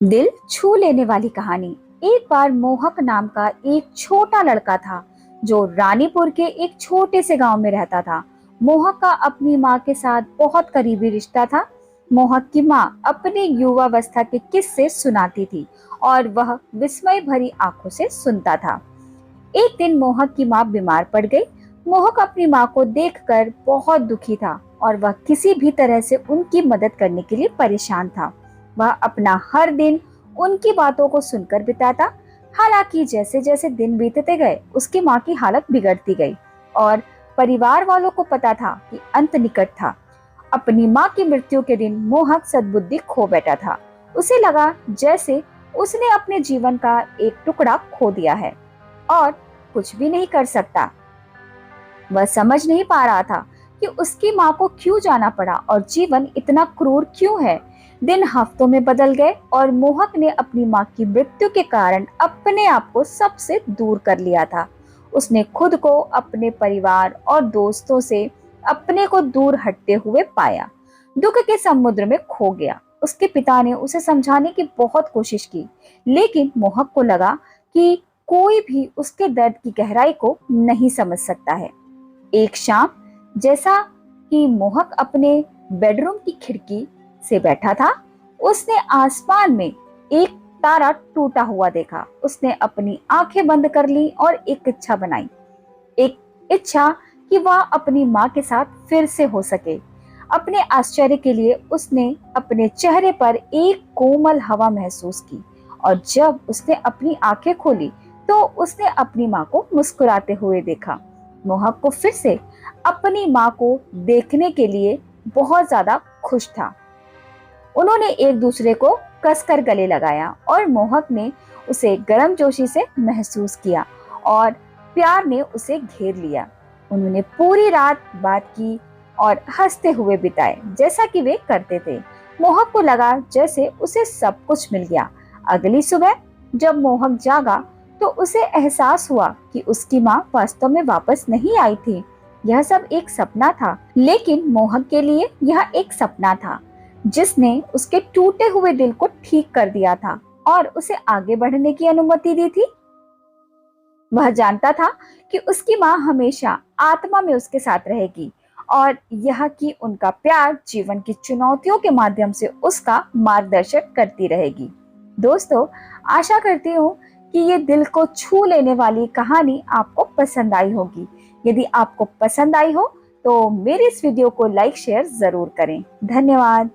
दिल छू लेने वाली कहानी। एक बार मोहक नाम का एक छोटा लड़का था जो रानीपुर के एक छोटे से गांव में रहता था। मोहक का अपनी माँ के साथ बहुत करीबी रिश्ता था। मोहक की माँ अपने युवावस्था के किस्से सुनाती थी और वह विस्मय भरी आंखों से सुनता था। एक दिन मोहक की माँ बीमार पड़ गई। मोहक अपनी माँ को देखकर बहुत दुखी था और वह किसी भी तरह से उनकी मदद करने के लिए परेशान था। वह अपना हर दिन उनकी बातों को सुनकर बिताता। हालांकि जैसे जैसे दिन बीतते गए उसकी माँ की हालत बिगड़ती गई और परिवार वालों को पता था कि अंत निकट था। अपनी माँ की मृत्यु के दिन मोहक सद्बुद्धि खो बैठा था। उसे लगा जैसे उसने अपने जीवन का एक टुकड़ा खो दिया है और कुछ भी नहीं कर सकता। वह समझ नहीं पा रहा था कि उसकी माँ को क्यों जाना पड़ा और जीवन इतना क्रूर क्यों है। दिन हफ्तों में बदल गए और मोहक ने अपनी माँ की मृत्यु के कारण अपने आप को सबसे दूर कर लिया था। उसने खुद को अपने परिवार और दोस्तों से अपने को दूर हटते हुए पाया। दुख के समुद्र में खो गया। उसके पिता ने उसे समझाने की बहुत कोशिश की, लेकिन मोहक को लगा कि कोई भी उसके दर्द की गहराई को नहीं समझ सकता है। एक शाम, जैसा कि मोहक अपने बेडरूम की खिड़की से बैठा था, उसने आसमान में एक तारा टूटा हुआ देखा। उसने अपनी आंखें बंद कर ली और एक इच्छा बनाई, एक इच्छा कि वह अपनी माँ के साथ फिर से हो सके। अपने आश्चर्य के लिए उसने अपने चेहरे पर एक कोमल हवा महसूस की और जब उसने अपनी आंखें खोली तो उसने अपनी माँ को मुस्कुराते हुए देखा। मोहक को फिर से अपनी माँ को देखने के लिए बहुत ज्यादा खुश था। उन्होंने एक दूसरे को कसकर गले लगाया और मोहक ने उसे गर्मजोशी से महसूस किया और प्यार ने उसे घेर लिया। उन्होंने पूरी रात बात की और हंसते हुए बिताए जैसा कि वे करते थे। मोहक को लगा जैसे उसे सब कुछ मिल गया। अगली सुबह जब मोहक जागा तो उसे एहसास हुआ कि उसकी माँ वास्तव में वापस नहीं आई थी। यह सब एक सपना था, लेकिन मोहक के लिए यह एक सपना था जिसने उसके टूटे हुए दिल को ठीक कर दिया था और उसे आगे बढ़ने की अनुमति दी थी। वह जानता था कि उसकी माँ हमेशा आत्मा में उसके साथ रहेगी और यह कि उनका प्यार जीवन की चुनौतियों के माध्यम से उसका मार्गदर्शन करती रहेगी। दोस्तों, आशा करती हूँ कि ये दिल को छू लेने वाली कहानी आपको पसंद आई होगी। यदि आपको पसंद आई हो तो मेरे इस वीडियो को लाइक शेयर जरूर करें। धन्यवाद।